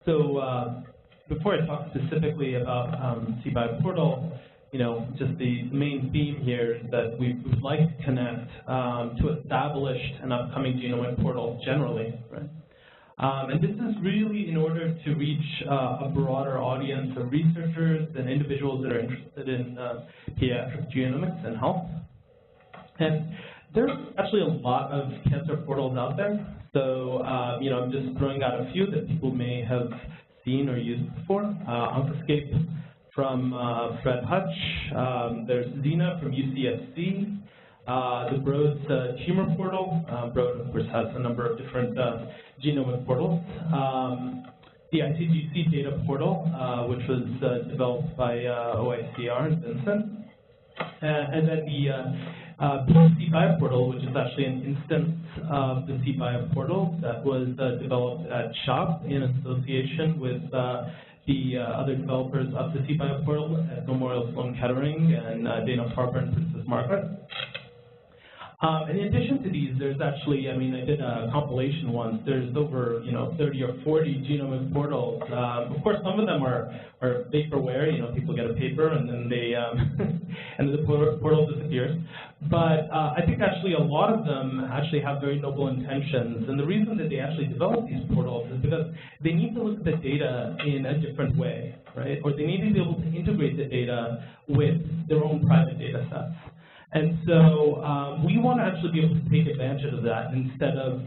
So before I talk specifically about PedcBioPortal, just the main theme here is that we would like to connect to established and upcoming genomic portals generally, right? And this is really in order to reach a broader audience of researchers and individuals that are interested in pediatric genomics and health. And there's actually a lot of cancer portals out there. So, I'm just throwing out a few that people may have seen or used before. Oncoscape from Fred Hutch. There's Xena from UCSC. The Broad's tumor portal. Broad, of course, has a number of different genomic portals. The ICGC data portal, which was developed by OICR and Vincent. And then the PedcBioPortal, which is actually an instance of the PedcBioPortal that was developed at CHOP in association with the other developers of the PedcBioPortal at Memorial Sloan Kettering and Dana-Farber and Princess Margaret. In addition to these, there's actually, I did a compilation once. There's over, 30 or 40 genomic portals. Of course, some of them are vaporware. People get a paper and then they, and the portal disappears. But I think actually a lot of them actually have very noble intentions. And the reason that they actually develop these portals is because they need to look at the data in a different way, right? Or they need to be able to integrate the data with their own private data sets. And so we want to actually be able to take advantage of that instead of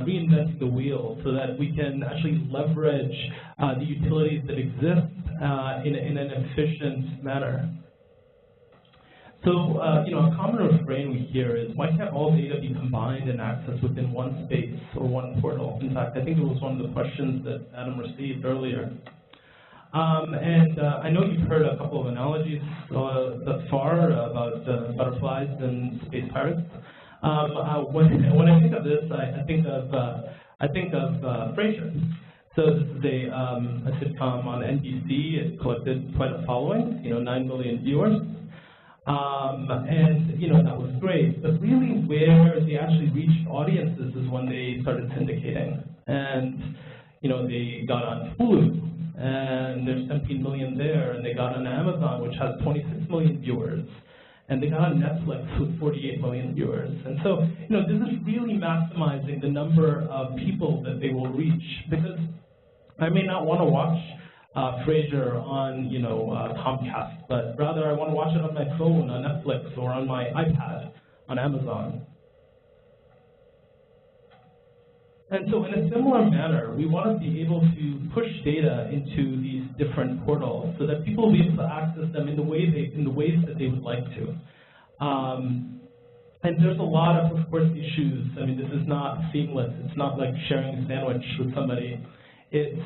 reinventing the wheel, so that we can actually leverage the utilities that exist in an efficient manner. So, a common refrain we hear is, why can't all data be combined and accessed within one space or one portal? In fact, I think it was one of the questions that Adam received earlier. I know you've heard a couple of analogies thus far about butterflies and space pirates. When I think of this, I think of Frasier. So this is a sitcom on NBC. It collected quite a following, 9 million viewers. That was great. But really, where they actually reached audiences is when they started syndicating. And they got on Hulu. And there's 17 million there, and they got on Amazon, which has 26 million viewers, and they got on Netflix with 48 million viewers. And so, this is really maximizing the number of people that they will reach, because I may not want to watch Frasier on, Comcast, but rather I want to watch it on my phone, on Netflix, or on my iPad, on Amazon. And so in a similar manner, we want to be able to push data into these different portals so that people will be able to access them in the ways that they would like to. And there's a lot of course, issues. This is not seamless. It's not like sharing a sandwich with somebody. It's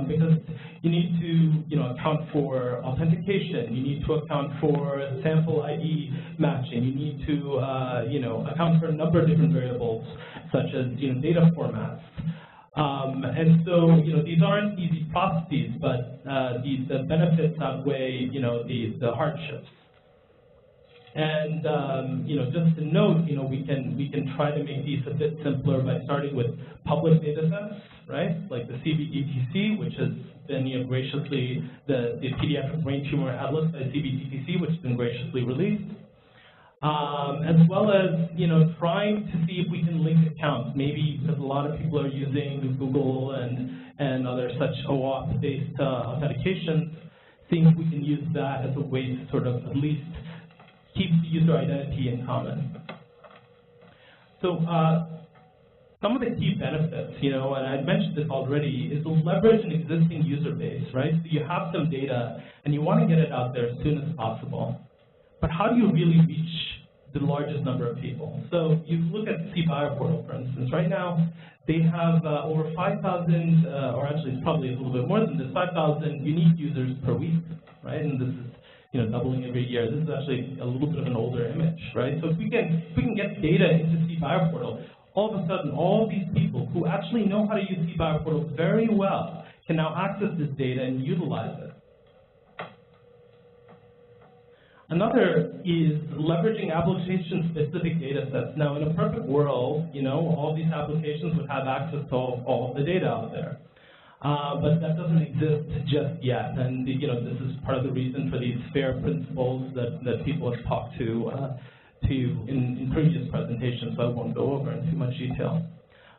because you need to, account for authentication. You need to account for sample ID matching. You need to, account for a number of different variables, such as, data formats. And so, these aren't easy processes, but the benefits outweigh, the hardships. And just to note, we can try to make these a bit simpler by starting with public data sets, right? Like the CBDTC, which has been graciously the Pediatric Brain Tumor Atlas by CBDTC, which has been graciously released, as well as trying to see if we can link accounts. Maybe because a lot of people are using Google and other such OAuth-based authentications, seeing if we can use that as a way to sort of at least keep the user identity in common. So some of the key benefits, and I mentioned this already, is to leverage an existing user base, right? So you have some data, and you want to get it out there as soon as possible. But how do you really reach the largest number of people? So you look at PedcBioPortal, for instance. Right now, they have over 5,000, or actually it's probably a little bit more than this, 5,000 unique users per week, right? And this is doubling every year. This is actually a little bit of an older image, right? So if we can get data into PedcBioPortal, all of a sudden, all these people who actually know how to use PedcBioPortal very well can now access this data and utilize it. Another is leveraging application-specific data sets. Now, in a perfect world, all these applications would have access to all the data out there. But that doesn't exist just yet, and this is part of the reason for these FAIR principles that people have talked to in previous presentations, so I won't go over in too much detail.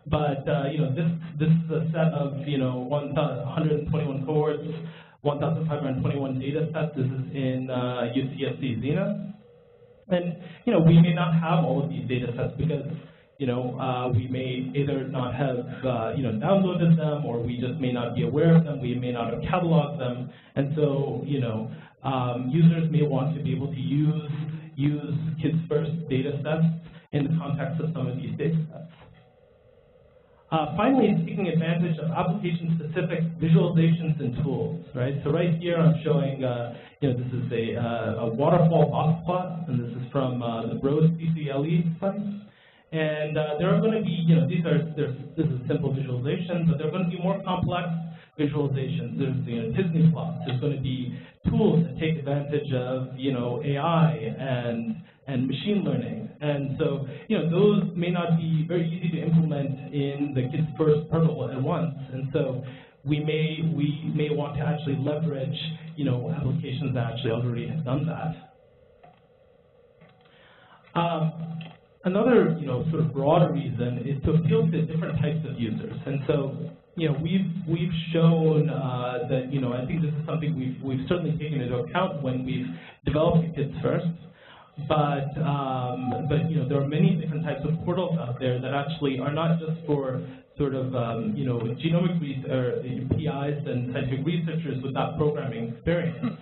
But this is a set of 121 cohorts, 1,521 data sets. This is in UCSC Xena, and we may not have all of these data sets because we may either not have downloaded them, or we just may not be aware of them. We may not have cataloged them, and so users may want to be able to use Kids First data sets in the context of some of these data sets. Finally, it's taking advantage of application-specific visualizations and tools, right? So right here I'm showing, this is a waterfall box plot, and this is from the Rose CCLE study. And there are going to be, this is a simple visualization, but there are going to be more complex visualizations. There's Disney plots. There's going to be tools that take advantage of AI and machine learning, and so those may not be very easy to implement in the Kids First protocol at once, and so we may want to actually leverage applications that actually already have done that. Another sort of broader reason is to appeal to different types of users, and so we've shown that I think this is something we've certainly taken into account when we've developed Kids First. But there are many different types of portals out there that actually are not just for sort of genomic PIs and scientific researchers with that programming experience.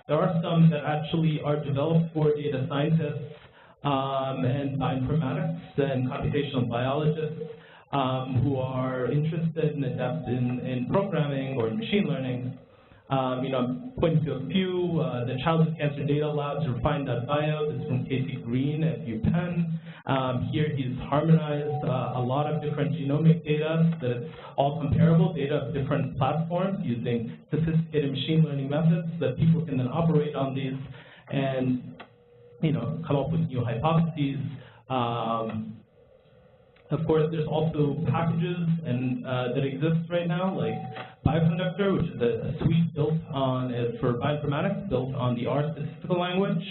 There are some that actually are developed for data scientists and bioinformatics and computational biologists who are interested and adept in programming or in machine learning. I'm pointing to a few, the Childhood Cancer Data Lab's Refine.bio. This is from Casey Green at UPenn. Here he's harmonized a lot of different genomic data that is all comparable data of different platforms using sophisticated machine learning methods that people can then operate on these and come up with new hypotheses. Of course, there's also packages that exist right now, like Bioconductor, which is a suite built on for bioinformatics, built on the R statistical language.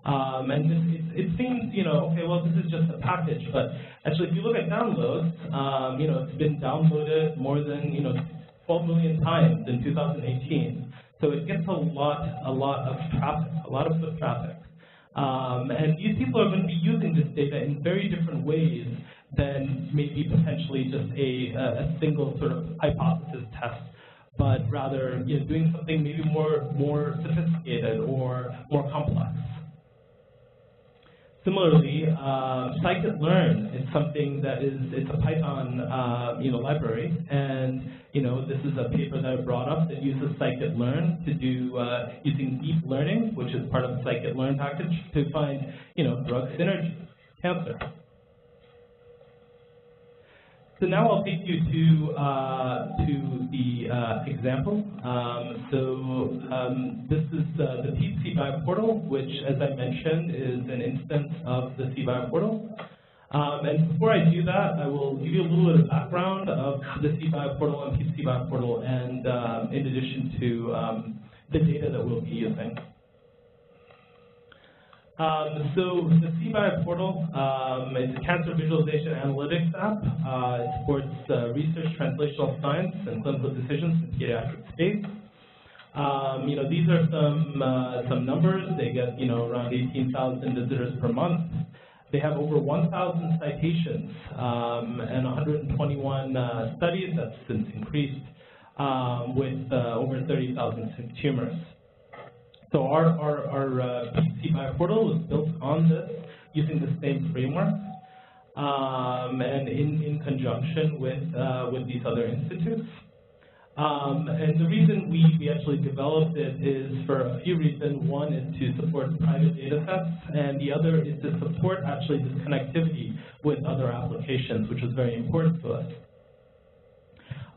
And it seems, okay, well, this is just a package, but actually, if you look at downloads, it's been downloaded more than 12 million times in 2018. So it gets a lot of traffic, a lot of foot traffic. And these people are going to be using this data in very different ways than maybe potentially just a single sort of hypothesis test, but rather doing something maybe more sophisticated or more complex. Similarly, scikit-learn is something that it's a Python library, and this is a paper that I brought up that uses scikit-learn to do using deep learning, which is part of the scikit-learn package, to find drug synergy, cancer. So now I'll take you to the example. This is the PedcBioPortal, which, as I mentioned, is an instance of the PedcBioPortal. And before I do that, I will give you a little bit of background of the PedcBioPortal and PedcBioPortal, and in addition to the data that we'll be using. So the PedcBioPortal is a cancer visualization analytics app. It supports research, translational science, and clinical decisions in the pediatric space. These are some numbers. They get around 18,000 visitors per month. They have over 1,000 citations and 121 studies. That's since increased with over 30,000 tumors. So our PedcBioPortal was built on this using the same framework and in conjunction with these other institutes. And the reason we actually developed it is for a few reasons. One is to support private data sets, and the other is to support actually this connectivity with other applications, which is very important to us.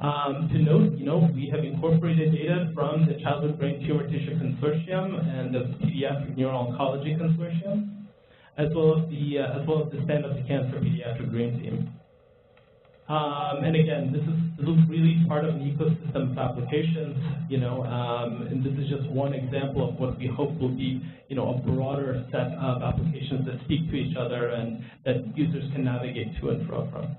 To note, we have incorporated data from the Childhood Brain Tumor Tissue Consortium and the Pediatric Neuro-Oncology Consortium, as well as the Stand Up to Cancer Pediatric Green Team. And again, this is really part of an ecosystem of applications, and this is just one example of what we hope will be, a broader set of applications that speak to each other and that users can navigate to and fro from.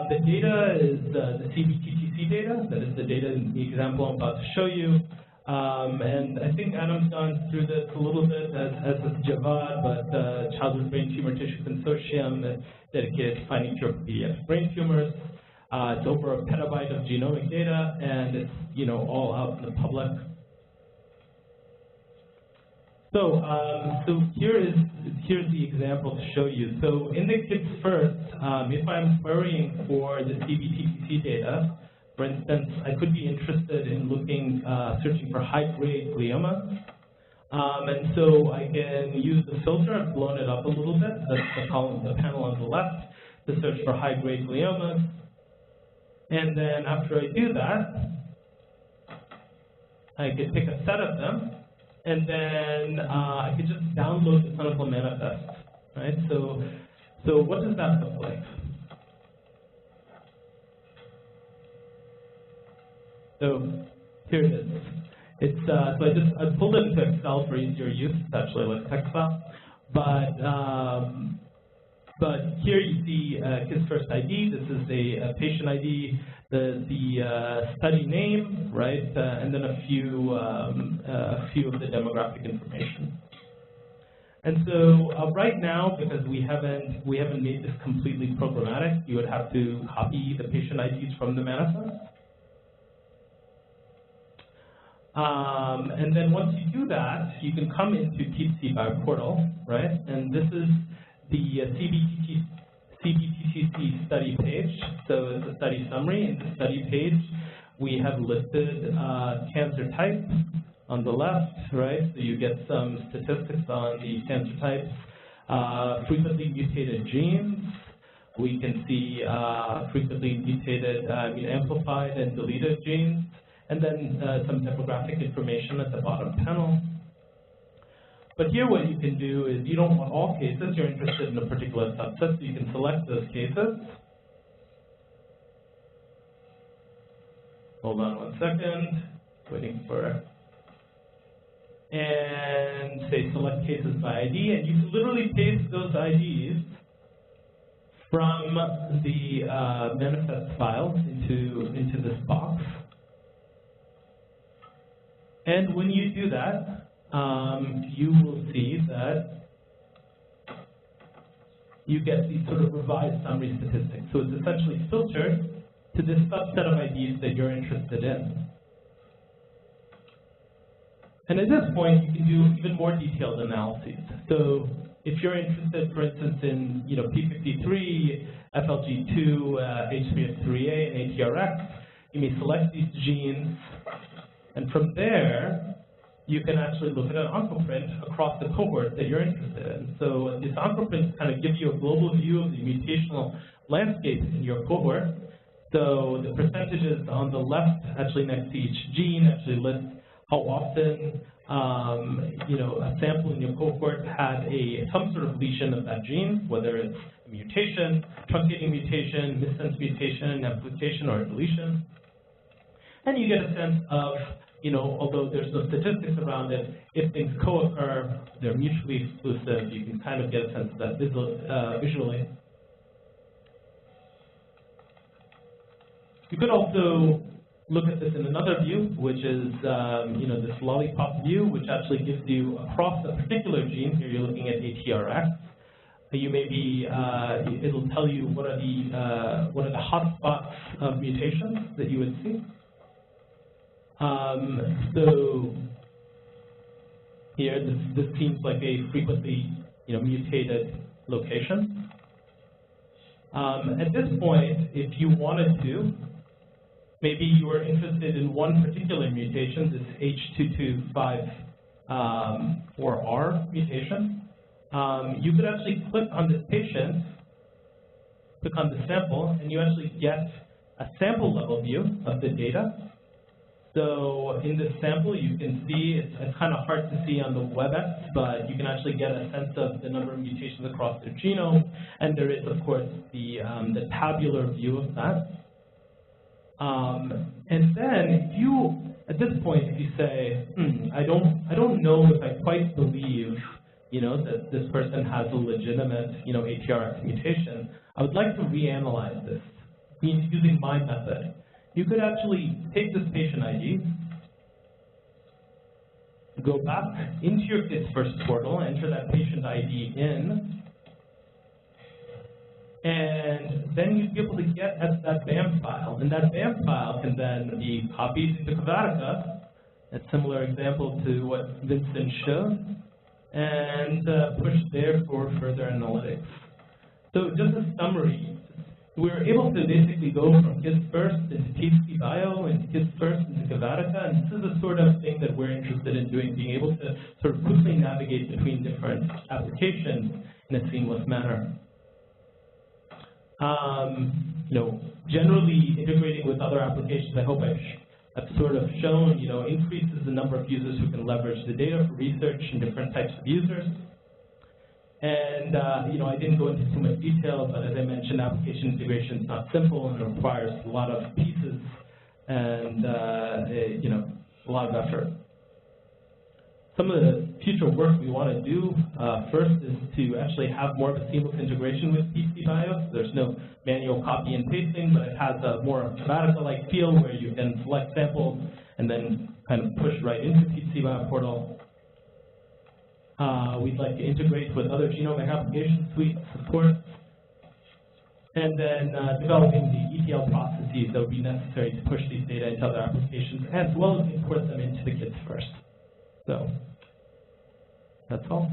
The data is the CBTTC data. That is the data in the example I'm about to show you. And I think Adam's gone through this a little bit, as has Javad, but the Childhood Brain Tumor Tissue Consortium is dedicated to finding cure for pediatric brain tumors. It's over a petabyte of genomic data, and it's all out in the public. So, here's the example to show you. So in the kids first, if I'm querying for the CBTTC data, for instance, I could be interested in searching for high-grade glioma. And so I can use the filter. I've blown it up a little bit. That's the panel on the left, to search for high-grade gliomas. And then after I do that, I could pick a set of them, and then I could just download the clinical manifest, right? So what does that look like? So here it is. It's so I pulled it into Excel for easier use. It's actually like a text file, but here you see Kids First ID. This is a patient ID, the study name, right, and then a few of the demographic information. And so right now, because we haven't made this completely programmatic, you would have to copy the patient IDs from the manifest. And then once you do that, you can come into PedcBioPortal, right? And this is the CBTTC study page. So it's a study summary. In the study page, we have listed cancer types on the left, right? So you get some statistics on the cancer types, frequently mutated genes. We can see frequently mutated, amplified and deleted genes. And then some demographic information at the bottom panel. But here what you can do is you don't want all cases, you're interested in a particular subset, so you can select those cases. Hold on 1 second, waiting for, and say select cases by ID, and you can literally paste those IDs from the manifest file into this box. And when you do that, you will see that you get these sort of revised summary statistics. So it's essentially filtered to this subset of IDs that you're interested in. And at this point, you can do even more detailed analyses. So if you're interested, for instance, in P53, FLG2, H3F3A, and ATRX, you may select these genes. And from there, you can actually look at an oncoprint across the cohort that you're interested in. So these oncoprints kind of give you a global view of the mutational landscape in your cohort. So the percentages on the left, actually next to each gene, actually list how often a sample in your cohort had some sort of lesion of that gene, whether it's a mutation, truncating mutation, missense mutation, amplification, or deletion. And you get a sense of, although there's no statistics around it, if things co-occur, they're mutually exclusive, you can kind of get a sense of that visually. You could also look at this in another view, which is, this lollipop view, which actually gives you across a particular gene. Here you're looking at ATRX. You may be, it'll tell you what are the hotspots of mutations that you would see. So here, this seems like a frequently, mutated location. At this point, if you wanted to, maybe you were interested in one particular mutation, this H225-4R mutation. You could actually click on this patient, click on the sample, and you actually get a sample level view of the data. So in this sample, you can see, it's kind of hard to see on the WebEx, but you can actually get a sense of the number of mutations across their genome, and there is, of course, the tabular view of that. And then if you, at this point, if you say, I don't know if I quite believe, that this person has a legitimate, ATRX mutation, I would like to reanalyze this, means using my method. You could actually take this patient ID, go back into your PedcBioPortal portal, enter that patient ID in, and then you'd be able to get at that BAM file. And that BAM file can then be copied to Kavatica, a similar example to what Vincent showed, and pushed there for further analytics. So just a summary. We were able to basically go from PedcBioPortal into PedcBio, into PedcBioPortal into Kavatica, and this is the sort of thing that we're interested in doing, being able to sort of quickly navigate between different applications in a seamless manner. Generally integrating with other applications, I hope I've sort of shown, increases the number of users who can leverage the data for research and different types of users. And, I didn't go into too much detail, but as I mentioned, application integration is not simple and it requires a lot of pieces and, a lot of effort. Some of the future work we want to do first is to actually have more of a seamless integration with PedcBio. So there's no manual copy and pasting, but it has a more Kavatica-like feel where you can select samples and then kind of push right into PedcBioPortal. We'd like to integrate with other genomic application suite support, and then developing the ETL processes that would be necessary to push these data into other applications, as well as import them into the kits first. So that's all.